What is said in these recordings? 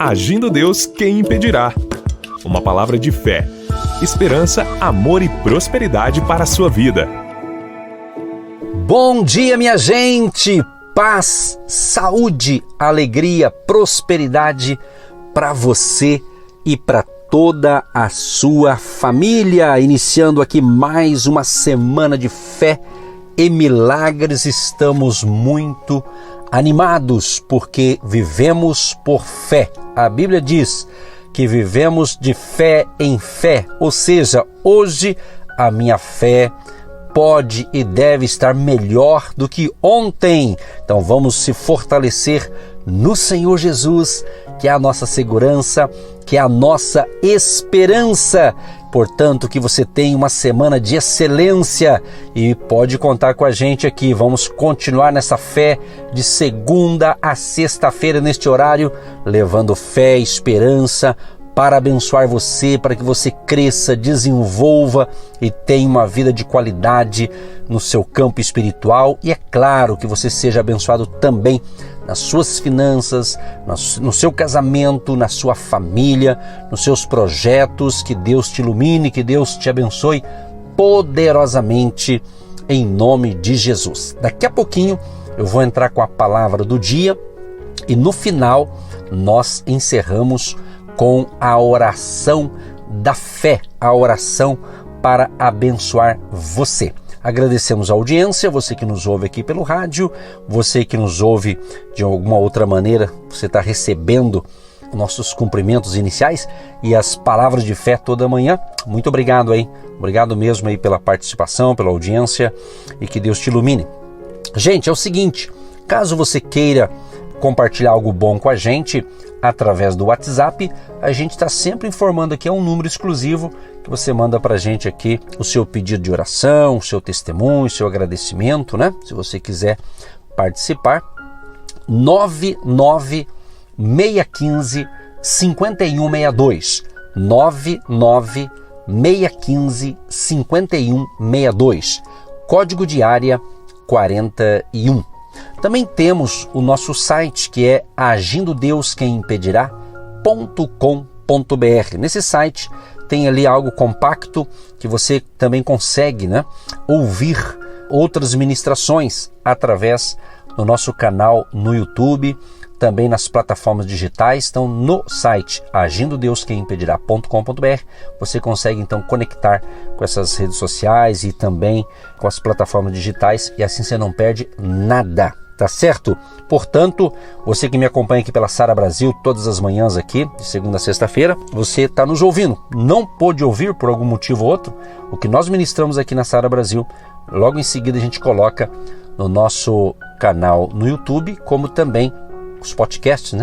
Agindo Deus, quem impedirá? Uma palavra de fé, esperança, amor e prosperidade para a sua vida. Bom dia, minha gente! Paz, saúde, alegria, prosperidade para você e para toda a sua família. Iniciando aqui mais uma semana de fé e milagres. Estamos muito animados porque vivemos por fé. A Bíblia diz que vivemos de fé em fé, ou seja, hoje a minha fé pode e deve estar melhor do que ontem. Então vamos se fortalecer no Senhor Jesus, que é a nossa segurança, que é a nossa esperança. Portanto, que você tenha uma semana de excelência e pode contar com a gente aqui. Vamos continuar nessa fé de segunda a sexta-feira neste horário, levando fé e esperança para abençoar você, para que você cresça, desenvolva e tenha uma vida de qualidade no seu campo espiritual. E é claro que você seja abençoado também nas suas finanças, no seu casamento, na sua família, nos seus projetos. Que Deus te ilumine, que Deus te abençoe poderosamente em nome de Jesus. Daqui a pouquinho eu vou entrar com a palavra do dia e no final nós encerramos com a oração da fé, a oração para abençoar você. Agradecemos a audiência, você que nos ouve aqui pelo rádio, você que nos ouve de alguma outra maneira, você está recebendo nossos cumprimentos iniciais e as palavras de fé toda manhã. Muito obrigado aí, obrigado mesmo aí pela participação, pela audiência e que Deus te ilumine. Gente, é o seguinte, caso você queira compartilhar algo bom com a gente através do WhatsApp, a gente está sempre informando aqui, é um número exclusivo que você manda para a gente aqui o seu pedido de oração, o seu testemunho, o seu agradecimento, né? Se você quiser participar, 99615-5162, 99615-5162, código de área 41. Também temos o nosso site, que é agindodeusquemimpedirá.com.br. Nesse site tem ali algo compacto que você também consegue, ouvir outras ministrações através do nosso canal no YouTube, também nas plataformas digitais. Então, no site agindodeusquemimpedirá.com.br você consegue então conectar com essas redes sociais e também com as plataformas digitais, e assim você não perde nada. Tá certo? Portanto, você que me acompanha aqui pela Sara Brasil todas as manhãs aqui, de segunda a sexta-feira, você está nos ouvindo. Não pôde ouvir por algum motivo ou outro o que nós ministramos aqui na Sara Brasil. Logo em seguida a gente coloca no nosso canal no YouTube, como também os podcasts,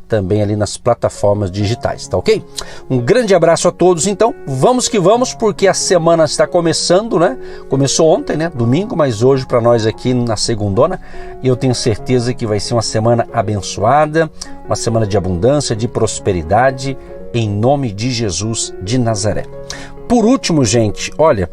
também ali nas plataformas digitais, tá ok? Um grande abraço a todos, então, vamos que vamos, porque a semana está começando, Começou ontem, domingo, mas hoje para nós aqui na segundona, e eu tenho certeza que vai ser uma semana abençoada, uma semana de abundância, de prosperidade, em nome de Jesus de Nazaré. Por último, gente, olha,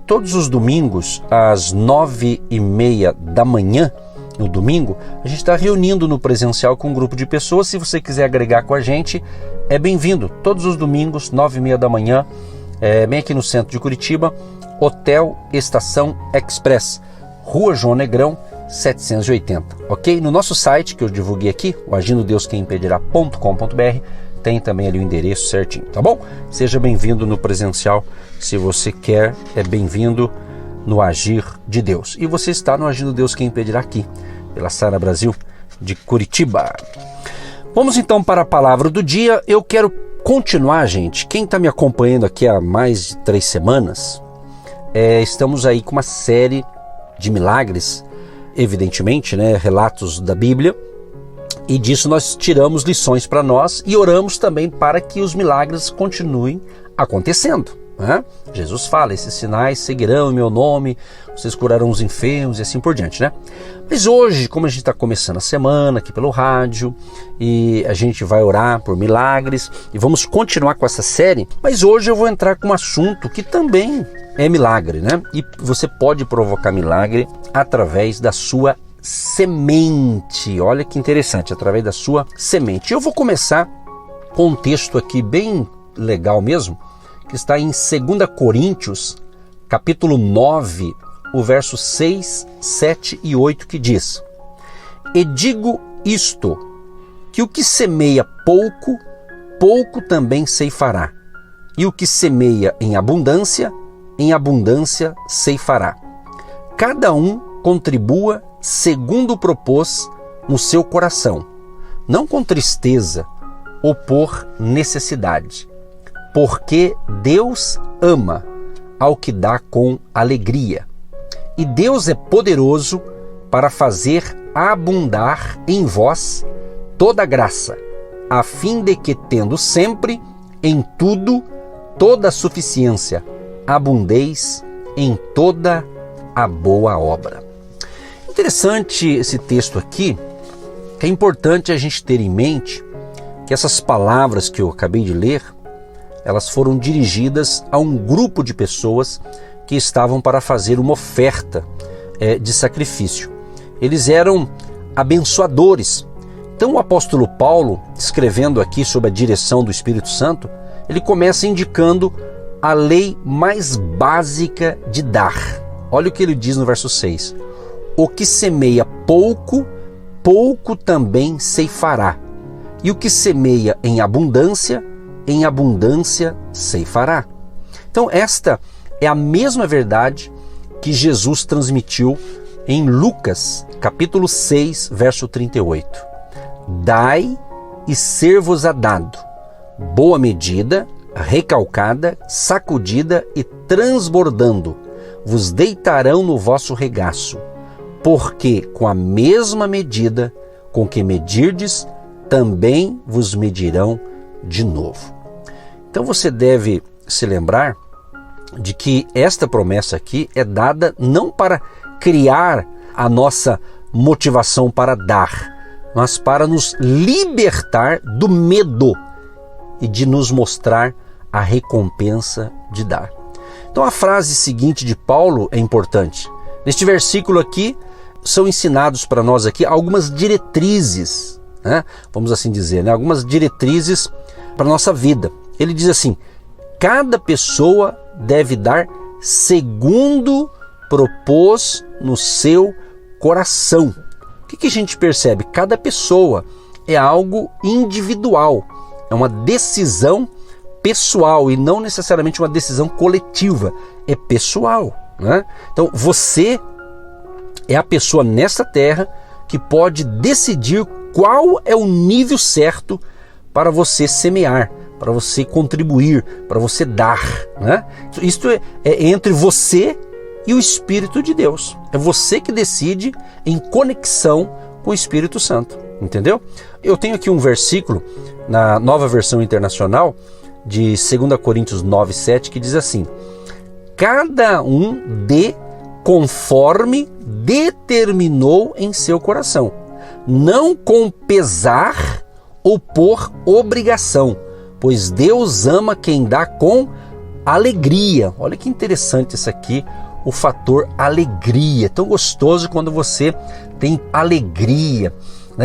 todos os domingos, às 9h30 da manhã, no domingo, a gente está reunindo no presencial com um grupo de pessoas. Se você quiser agregar com a gente, é bem-vindo. Todos os domingos, 9h30 da manhã, bem aqui no centro de Curitiba, Hotel Estação Express, Rua João Negrão, 780, ok? No nosso site, que eu divulguei aqui, o agindodeusquemimpedirá.com.br, tem também ali o endereço certinho, tá bom? Seja bem-vindo no presencial, se você quer, é bem-vindo no Agir de Deus. E você está no Agindo Deus Quem Impedirá aqui, pela Sara Brasil de Curitiba. Vamos então para a palavra do dia. Eu quero continuar, gente. Quem está me acompanhando aqui há mais de 3 semanas, estamos aí com uma série de milagres, evidentemente, relatos da Bíblia, e disso nós tiramos lições para nós e oramos também para que os milagres continuem acontecendo. Jesus fala, esses sinais seguirão em meu nome, vocês curarão os enfermos e assim por diante, Mas hoje, como a gente está começando a semana aqui pelo rádio, e a gente vai orar por milagres, e vamos continuar com essa série, mas hoje eu vou entrar com um assunto que também é milagre, E você pode provocar milagre através da sua semente. Olha que interessante, através da sua semente. Eu vou começar com um texto aqui bem legal mesmo, que está em 2 Coríntios, capítulo 9, o verso 6, 7 e 8, que diz: E digo isto, que o que semeia pouco, pouco também ceifará, e o que semeia em abundância ceifará. Cada um contribua segundo propôs no seu coração, não com tristeza ou por necessidade, porque Deus ama ao que dá com alegria. E Deus é poderoso para fazer abundar em vós toda graça, a fim de que, tendo sempre, em tudo, toda a suficiência, abundeis em toda a boa obra. Interessante esse texto aqui, que é importante a gente ter em mente que essas palavras que eu acabei de ler, elas foram dirigidas a um grupo de pessoas que estavam para fazer uma oferta de sacrifício. Eles eram abençoadores. Então o apóstolo Paulo, escrevendo aqui sob a direção do Espírito Santo, ele começa indicando a lei mais básica de dar. Olha o que ele diz no verso 6. O que semeia pouco, pouco também ceifará. E o que semeia em abundância ceifará. Então esta é a mesma verdade que Jesus transmitiu em Lucas, capítulo 6, verso 38. Dai e ser-vos-á dado, boa medida, recalcada, sacudida e transbordando, vos deitarão no vosso regaço, porque com a mesma medida com que medirdes, também vos medirão de novo. Então você deve se lembrar de que esta promessa aqui é dada não para criar a nossa motivação para dar, mas para nos libertar do medo e de nos mostrar a recompensa de dar. Então a frase seguinte de Paulo é importante. Neste versículo aqui são ensinados para nós aqui algumas diretrizes, vamos assim dizer, algumas diretrizes para a nossa vida. Ele diz assim: cada pessoa deve dar segundo propôs no seu coração. O que a gente percebe? Cada pessoa é algo individual, é uma decisão pessoal e não necessariamente uma decisão coletiva, é pessoal, Então você é a pessoa nesta terra que pode decidir qual é o nível certo para você semear, para você contribuir, para você dar, Isto é entre você e o Espírito de Deus. É você que decide em conexão com o Espírito Santo, entendeu? Eu tenho aqui um versículo na Nova Versão Internacional de 2 Coríntios 9, 7, que diz assim: cada um dê conforme determinou em seu coração, não com pesar ou por obrigação, pois Deus ama quem dá com alegria. Olha que interessante isso aqui, o fator alegria. É tão gostoso quando você tem alegria,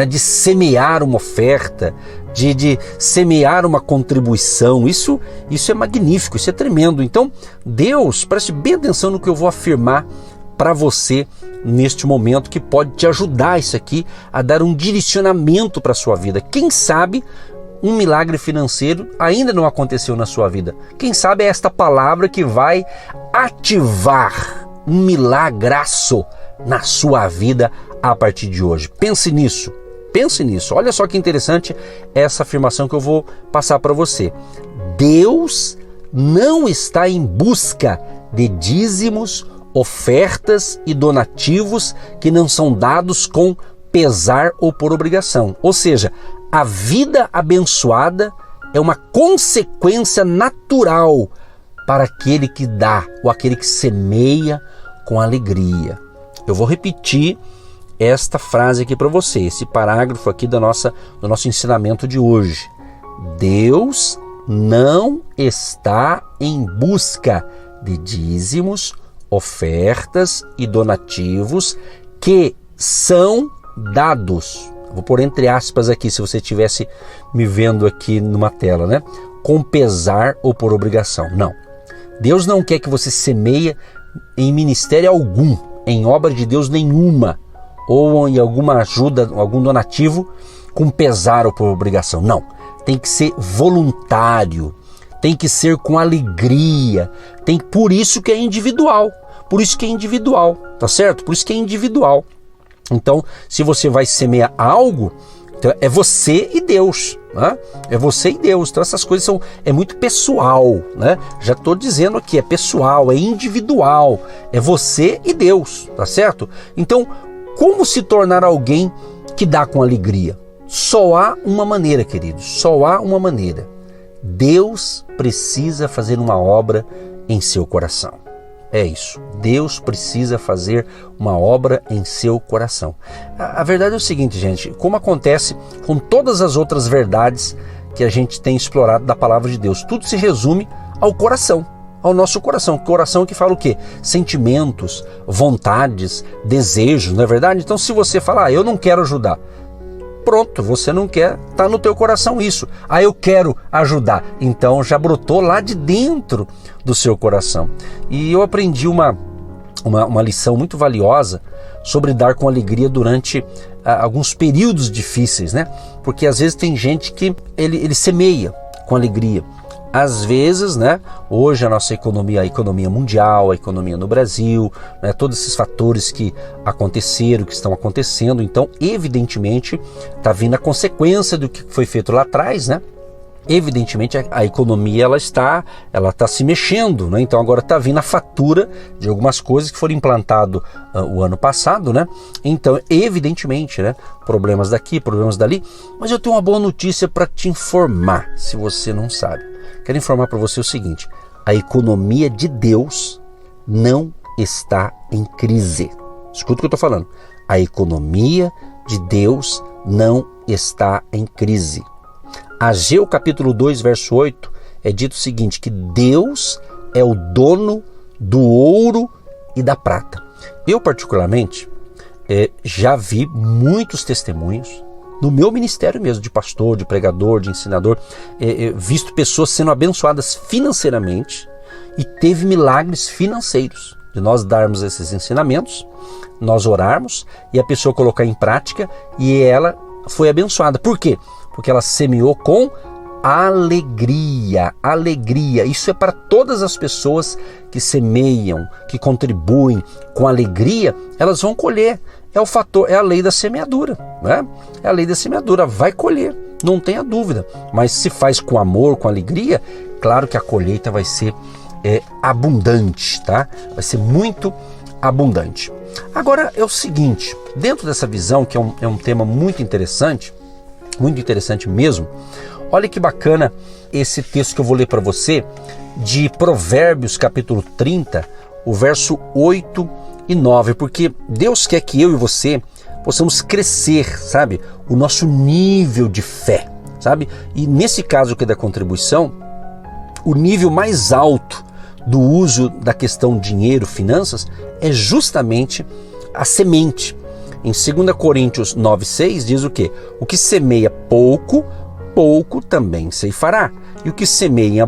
de semear uma oferta, de semear uma contribuição. Isso é magnífico, isso é tremendo. Então Deus, preste bem atenção no que eu vou afirmar para você neste momento, que pode te ajudar isso aqui a dar um direcionamento para a sua vida. Quem sabe um milagre financeiro ainda não aconteceu na sua vida. Quem sabe é esta palavra que vai ativar um milagraço na sua vida a partir de hoje. Pense nisso. Olha só que interessante essa afirmação que eu vou passar para você. Deus não está em busca de dízimos, ofertas e donativos que não são dados com pesar ou por obrigação. Ou seja, a vida abençoada é uma consequência natural para aquele que dá ou aquele que semeia com alegria. Eu vou repetir esta frase aqui para você, esse parágrafo aqui do nosso ensinamento de hoje. Deus não está em busca de dízimos, ofertas e donativos que são dados. Vou pôr entre aspas aqui, se você estivesse me vendo aqui numa tela, né? Com pesar ou por obrigação. Não. Deus não quer que você semeie em ministério algum, em obra de Deus nenhuma, ou em alguma ajuda, algum donativo, com pesar ou por obrigação. Não. Tem que ser voluntário, tem que ser com alegria, por isso que é individual. Por isso que é individual, tá certo? Por isso que é individual. Então, se você vai semear algo, então é você e Deus, né? É você e Deus. Então essas coisas é muito pessoal, né? Já estou dizendo aqui, é pessoal, é individual, é você e Deus, tá certo? Então, como se tornar alguém que dá com alegria? Só há uma maneira, queridos, só há uma maneira. Deus precisa fazer uma obra em seu coração. É isso, Deus precisa fazer uma obra em seu coração. A verdade é o seguinte, gente, como acontece com todas as outras verdades que a gente tem explorado da palavra de Deus, tudo se resume ao coração, ao nosso coração. Coração que fala o quê? Sentimentos, vontades, desejos, não é verdade? Então se você falar, eu não quero ajudar, pronto, você não quer, está no teu coração isso. Eu quero ajudar. Então já brotou lá de dentro do seu coração. E eu aprendi uma lição muito valiosa sobre dar com alegria durante alguns períodos difíceis, né? Porque às vezes tem gente que ele semeia com alegria. Às vezes, né, hoje a nossa economia, a economia mundial, a economia no Brasil, né, todos esses fatores que aconteceram, que estão acontecendo, então evidentemente está vindo a consequência do que foi feito lá atrás, né? Evidentemente a economia ela está se mexendo, né? Então agora está vindo a fatura de algumas coisas que foram implantado o ano passado, né? Então evidentemente, né? Problemas daqui, problemas dali, mas eu tenho uma boa notícia para te informar, se você não sabe. Quero informar para você o seguinte: a economia de Deus não está em crise. Escuta o que eu estou falando. A economia de Deus não está em crise. Ageu capítulo 2, verso 8, é dito o seguinte, que Deus é o dono do ouro e da prata. Eu particularmente já vi muitos testemunhos no meu ministério mesmo, de pastor, de pregador, de ensinador, visto pessoas sendo abençoadas financeiramente e teve milagres financeiros, de nós darmos esses ensinamentos, nós orarmos e a pessoa colocar em prática e ela foi abençoada. Por quê? Porque ela semeou com alegria, alegria. Isso é para todas as pessoas que semeiam, que contribuem com alegria, elas vão colher. É o fator, é a lei da semeadura, né? É a lei da semeadura, vai colher, não tenha dúvida. Mas se faz com amor, com alegria, claro que a colheita vai ser abundante, tá? Vai ser muito abundante. Agora é o seguinte, dentro dessa visão, que é um tema muito interessante mesmo, olha que bacana esse texto que eu vou ler para você, de Provérbios capítulo 30, o verso 8 e 9, porque Deus quer que eu e você possamos crescer, sabe? O nosso nível de fé, sabe? E nesse caso aqui da contribuição, o nível mais alto do uso da questão dinheiro, finanças, é justamente a semente. Em 2 Coríntios 9,6 diz o quê? O que semeia pouco, pouco também ceifará. E o que semeia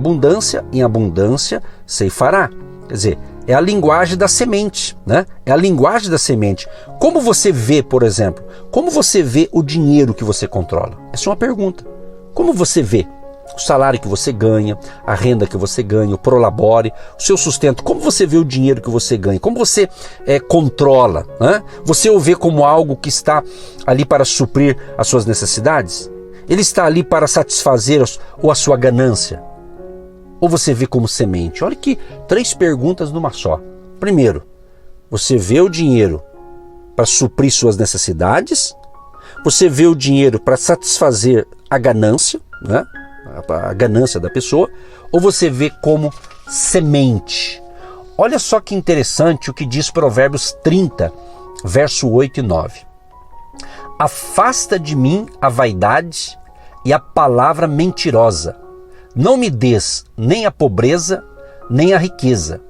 em abundância ceifará. Quer dizer, é a linguagem da semente, né? É a linguagem da semente. Como você vê, por exemplo, como você vê o dinheiro que você controla? Essa é uma pergunta. Como você vê o salário que você ganha, a renda que você ganha, o prolabore, o seu sustento? Como você vê o dinheiro que você ganha? Como você controla, né? Você o vê como algo que está ali para suprir as suas necessidades? Ele está ali para satisfazer a sua ganância? Ou você vê como semente? Olha que 3 perguntas numa só. Primeiro, você vê o dinheiro para suprir suas necessidades? Você vê o dinheiro para satisfazer a ganância, né? A ganância da pessoa? Ou você vê como semente? Olha só que interessante o que diz Provérbios 30, verso 8 e 9. Afasta de mim a vaidade e a palavra mentirosa. Não me des nem a pobreza, nem a riqueza.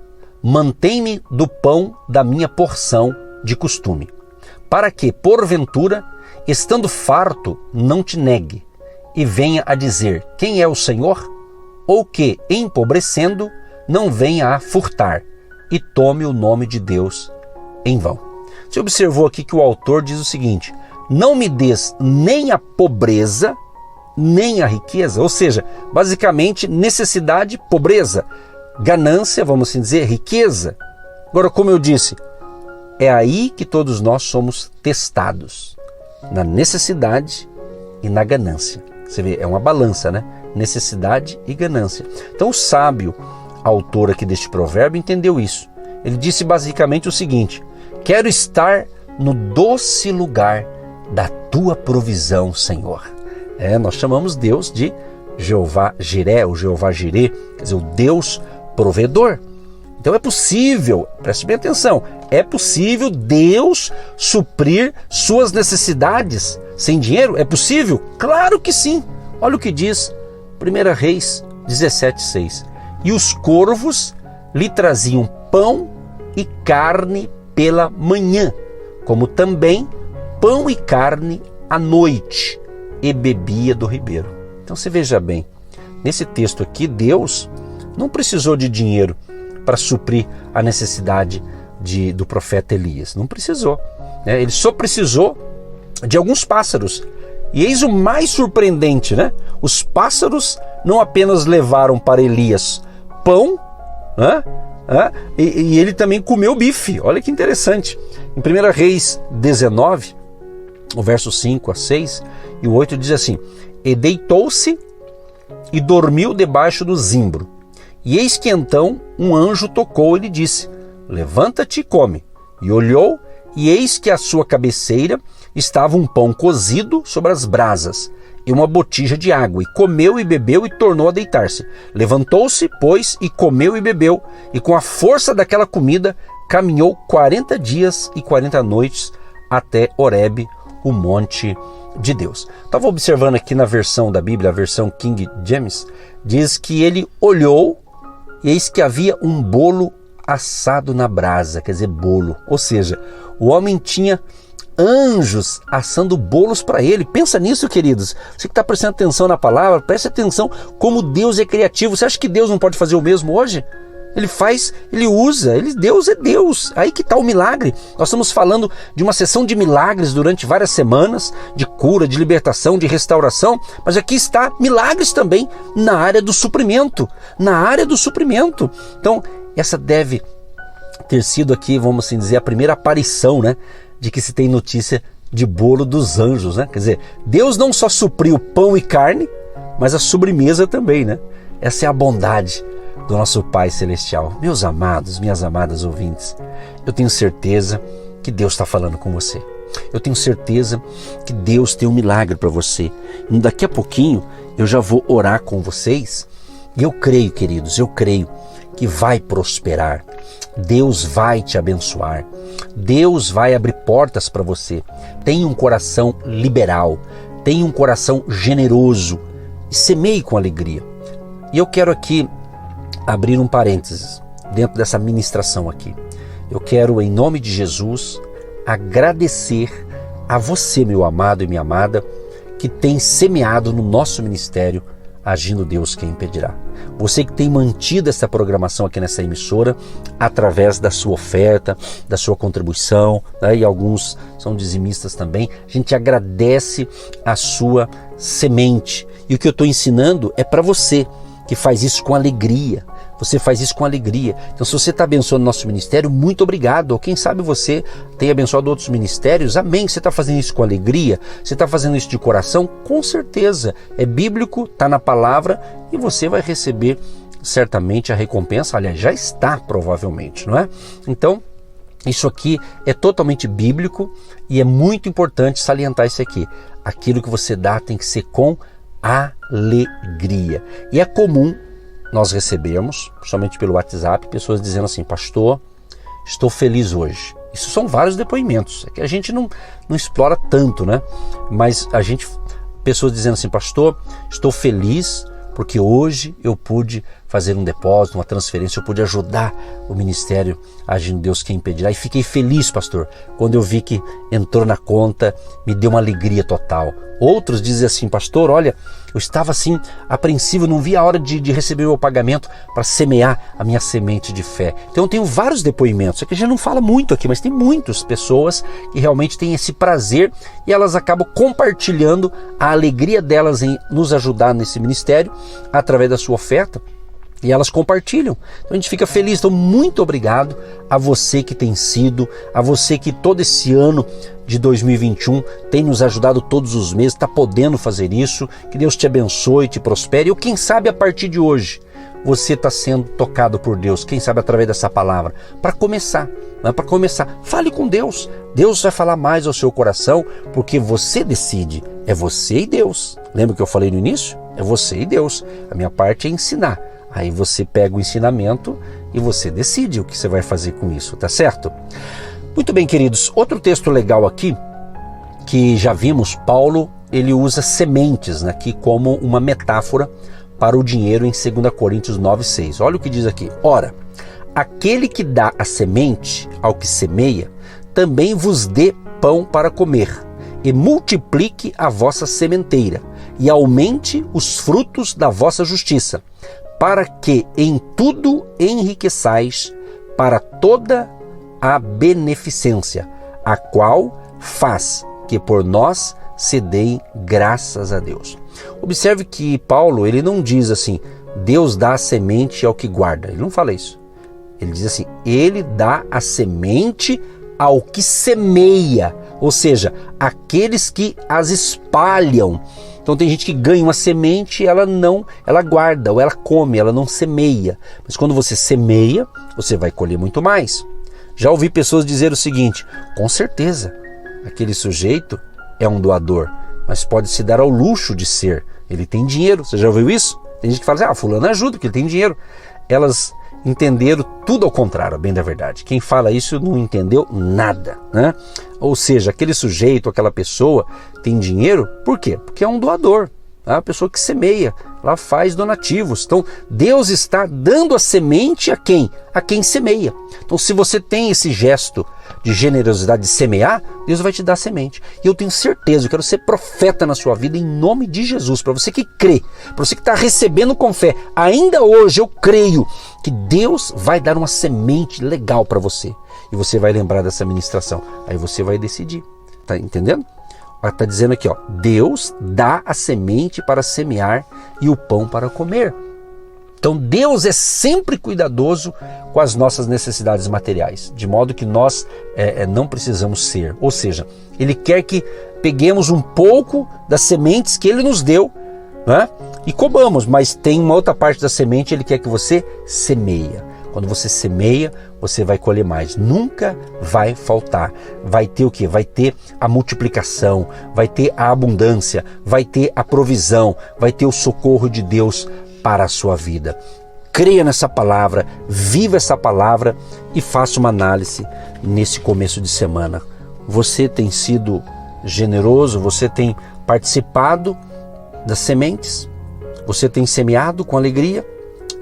Mantém-me do pão da minha porção de costume, para que, porventura, estando farto, não te negue, e venha a dizer, quem é o Senhor? Ou que, empobrecendo, não venha a furtar, e tome o nome de Deus em vão. Você observou aqui que o autor diz o seguinte, não me des nem a pobreza, nem a riqueza, ou seja, basicamente necessidade, pobreza, ganância, vamos assim dizer, riqueza. Agora, como eu disse, é aí que todos nós somos testados, na necessidade e na ganância. Você vê, é uma balança, né? Necessidade e ganância. Então o sábio autor aqui deste provérbio entendeu isso. Ele disse basicamente o seguinte, quero estar no doce lugar da tua provisão, Senhor. Nós chamamos Deus de Jeová Jiré, ou Jeová Jirê, quer dizer, o Deus provedor. Então é possível, preste bem atenção, é possível Deus suprir suas necessidades sem dinheiro? É possível? Claro que sim. Olha o que diz 1 Reis 17:6. E os corvos lhe traziam pão e carne pela manhã, como também pão e carne à noite, e bebia do ribeiro. Então você veja bem, nesse texto aqui, Deus não precisou de dinheiro para suprir a necessidade do profeta Elias. Não precisou. Ele só precisou de alguns pássaros. E eis o mais surpreendente, né? Os pássaros não apenas levaram para Elias pão, e ele também comeu bife. Olha que interessante. Em 1 Reis 19, o verso 5 a 6 e o 8 diz assim, e deitou-se e dormiu debaixo do zimbro. E eis que então um anjo tocou e lhe disse, levanta-te e come. E olhou, e eis que à sua cabeceira estava um pão cozido sobre as brasas, e uma botija de água, e comeu e bebeu e tornou a deitar-se. Levantou-se, pois, e comeu e bebeu, e com a força daquela comida caminhou 40 dias e 40 noites até Horebe, o monte de Deus. Estava observando aqui na versão da Bíblia, a versão King James, diz que ele olhou e eis que havia um bolo assado na brasa, quer dizer, bolo. Ou seja, o homem tinha anjos assando bolos para ele. Pensa nisso, queridos. Você que está prestando atenção na palavra, preste atenção como Deus é criativo. Você acha que Deus não pode fazer o mesmo hoje? Ele faz, ele usa, Deus é Deus. Aí que está o milagre. Nós estamos falando de uma sessão de milagres durante várias semanas, de cura, de libertação, de restauração, mas aqui está milagres também na área do suprimento, Então, essa deve ter sido aqui, vamos assim dizer, a primeira aparição, né, de que se tem notícia de bolo dos anjos, né? Quer dizer, Deus não só supriu pão e carne, mas a sobremesa também, né? Essa é a bondade do nosso Pai Celestial. Meus amados, minhas amadas ouvintes, eu tenho certeza que Deus está falando com você. Eu tenho certeza que Deus tem um milagre para você. E daqui a pouquinho eu já vou orar com vocês. E eu creio, queridos, que vai prosperar. Deus vai te abençoar. Deus vai abrir portas para você. Tenha um coração liberal. Tenha um coração generoso. E semeie com alegria. E eu quero aqui abrir um parênteses dentro dessa ministração aqui. Eu quero, em nome de Jesus, agradecer a você, meu amado e minha amada, que tem semeado no nosso ministério, Agindo Deus Quem Impedirá. Você que tem mantido essa programação aqui nessa emissora através da sua oferta, da sua contribuição, né? E alguns são dizimistas também. A gente agradece a sua semente. E o que eu estou ensinando é para você que faz isso com alegria. Você faz isso com alegria. Então, se você está abençoando o nosso ministério, muito obrigado. Ou quem sabe você tem abençoado outros ministérios, amém. Você está fazendo isso com alegria? Você está fazendo isso de coração? Com certeza. É bíblico, está na palavra e você vai receber certamente a recompensa. Aliás, já está provavelmente, não é? Então, isso aqui é totalmente bíblico e é muito importante salientar isso aqui. Aquilo que você dá tem que ser com alegria. E é comum nós recebemos, principalmente pelo WhatsApp, pessoas dizendo assim: pastor, estou feliz hoje. Isso são vários depoimentos, é que a gente não explora tanto, né? Mas pessoas dizendo assim: pastor, estou feliz porque hoje eu pude fazer um depósito, uma transferência, eu pude ajudar o ministério Agindo Deus Quem Impedirá. E fiquei feliz, pastor, quando eu vi que entrou na conta, me deu uma alegria total. Outros dizem assim, pastor, olha, eu estava assim apreensivo, não vi a hora de receber o meu pagamento para semear a minha semente de fé. Então eu tenho vários depoimentos, é que a gente não fala muito aqui, mas tem muitas pessoas que realmente têm esse prazer e elas acabam compartilhando a alegria delas em nos ajudar nesse ministério através da sua oferta. E elas compartilham. Então a gente fica feliz. Então muito obrigado a você que tem sido, a você que todo esse ano de 2021 tem nos ajudado todos os meses, está podendo fazer isso. Que Deus te abençoe, te prospere. Ou quem sabe a partir de hoje você está sendo tocado por Deus, quem sabe através dessa palavra. Para começar, fale com Deus. Deus vai falar mais ao seu coração, porque você decide. É você e Deus. Lembra que eu falei no início? É você e Deus. A minha parte é ensinar. Aí você pega o ensinamento e você decide o que você vai fazer com isso, tá certo? Muito bem, queridos. Outro texto legal aqui, que já vimos, Paulo, ele usa sementes aqui como uma metáfora para o dinheiro em 2 Coríntios 9:6. Olha o que diz aqui. Ora, aquele que dá a semente ao que semeia, também vos dê pão para comer, e multiplique a vossa sementeira, e aumente os frutos da vossa justiça, para que em tudo enriqueçais para toda a beneficência, a qual faz que por nós se deem graças a Deus. Observe que Paulo, ele não diz assim, Deus dá a semente ao que guarda. Ele não fala isso. Ele diz assim, ele dá a semente ao que semeia, ou seja, aqueles que as espalham. Então tem gente que ganha uma semente e ela guarda, ou ela come, ela não semeia. Mas quando você semeia, você vai colher muito mais. Já ouvi pessoas dizer o seguinte, com certeza, aquele sujeito é um doador, mas pode se dar ao luxo de ser. Ele tem dinheiro, você já ouviu isso? Tem gente que fala assim, fulano ajuda porque ele tem dinheiro. Elas entenderam tudo ao contrário, bem da verdade. Quem fala isso não entendeu nada, né? Ou seja, aquele sujeito, aquela pessoa tem dinheiro, por quê? Porque é um doador, a pessoa que semeia, ela faz donativos. Então Deus está dando a semente a quem? A quem semeia. Então se você tem esse gesto de generosidade de semear, Deus vai te dar a semente. E eu tenho certeza, eu quero ser profeta na sua vida em nome de Jesus, para você que crê, para você que está recebendo com fé. Ainda hoje eu creio que Deus vai dar uma semente legal para você. E você vai lembrar dessa ministração. Aí você vai decidir. Tá entendendo? Está dizendo aqui, ó, Deus dá a semente para semear e o pão para comer. Então Deus é sempre cuidadoso com as nossas necessidades materiais, de modo que nós não precisamos ser. Ou seja, Ele quer que peguemos um pouco das sementes que Ele nos deu, né, e comamos, mas tem uma outra parte da semente, Ele quer que você semeia. Quando você semeia, você vai colher mais. Nunca vai faltar. Vai ter o quê? Vai ter a multiplicação, vai ter a abundância, vai ter a provisão, vai ter o socorro de Deus para a sua vida. Creia nessa palavra, viva essa palavra e faça uma análise nesse começo de semana. Você tem sido generoso? Você tem participado das sementes? Você tem semeado com alegria?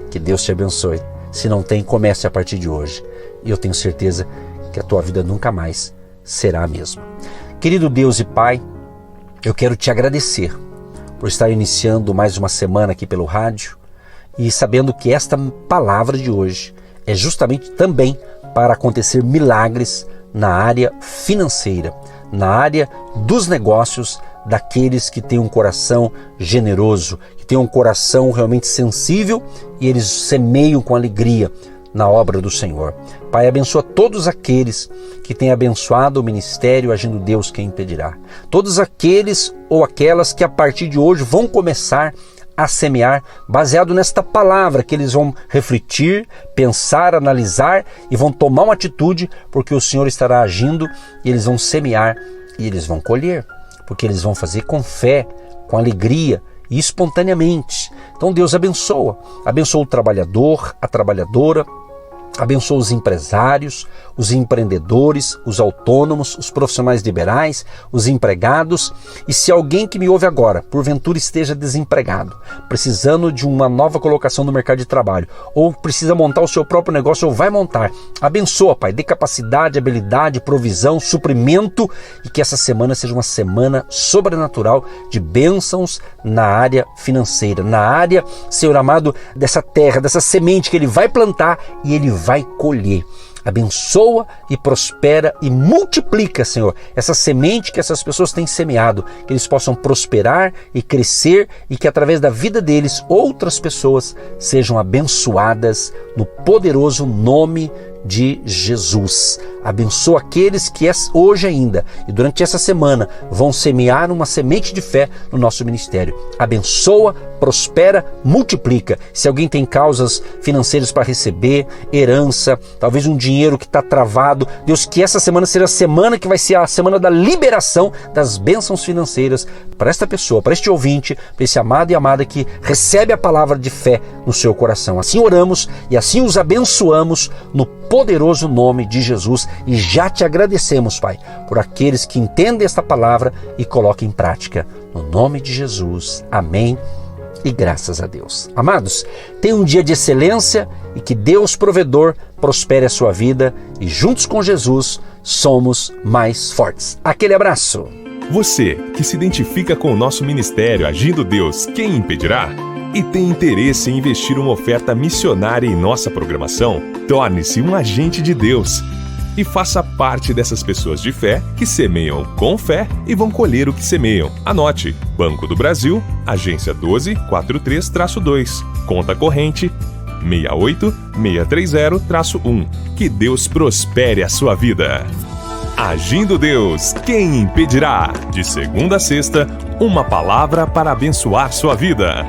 Que Deus te abençoe. Se não tem, comece a partir de hoje. E eu tenho certeza que a tua vida nunca mais será a mesma. Querido Deus e Pai, eu quero te agradecer por estar iniciando mais uma semana aqui pelo rádio e sabendo que esta palavra de hoje é justamente também para acontecer milagres na área financeira, na área dos negócios, daqueles que têm um coração generoso, que têm um coração realmente sensível e eles semeiam com alegria na obra do Senhor. Pai, abençoa todos aqueles que têm abençoado o ministério Agindo Deus Quem Impedirá. Todos aqueles ou aquelas que a partir de hoje vão começar a semear baseado nesta palavra, que eles vão refletir, pensar, analisar e vão tomar uma atitude, porque o Senhor estará agindo e eles vão semear e eles vão colher, porque eles vão fazer com fé, com alegria e espontaneamente. Então Deus abençoa o trabalhador, a trabalhadora, Abençoa os empresários, os empreendedores, os autônomos, os profissionais liberais, os empregados. E se alguém que me ouve agora, porventura esteja desempregado, precisando de uma nova colocação no mercado de trabalho, ou precisa montar o seu próprio negócio, ou vai montar, abençoa, Pai, dê capacidade, habilidade, provisão, suprimento, e que essa semana seja uma semana sobrenatural de bênçãos na área financeira, na área, Senhor amado, dessa terra, dessa semente que Ele vai plantar e Ele vai colher. Abençoa e prospera e multiplica, Senhor, essa semente que essas pessoas têm semeado, que eles possam prosperar e crescer e que através da vida deles outras pessoas sejam abençoadas no poderoso nome de Jesus. Abençoa aqueles que hoje ainda e durante essa semana vão semear uma semente de fé no nosso ministério. Abençoa, prospera, multiplica. Se alguém tem causas financeiras para receber, herança, talvez um dinheiro que está travado, Deus, que essa semana seja a semana que vai ser a semana da liberação das bênçãos financeiras para esta pessoa, para este ouvinte, para esse amado e amada que recebe a palavra de fé no seu coração. Assim oramos e assim os abençoamos no poderoso nome de Jesus e já te agradecemos, Pai, por aqueles que entendem esta palavra e colocam em prática. No nome de Jesus. Amém. E graças a Deus. Amados, tenha um dia de excelência e que Deus provedor prospere a sua vida e juntos com Jesus somos mais fortes. Aquele abraço. Você que se identifica com o nosso ministério Agindo Deus, quem impedirá? E tem interesse em investir uma oferta missionária em nossa programação? Torne-se um agente de Deus e faça parte dessas pessoas de fé que semeiam com fé e vão colher o que semeiam. Anote: Banco do Brasil, agência 1243-2, conta corrente 68630-1. Que Deus prospere a sua vida. Agindo Deus, quem impedirá? De segunda a sexta, uma palavra para abençoar sua vida.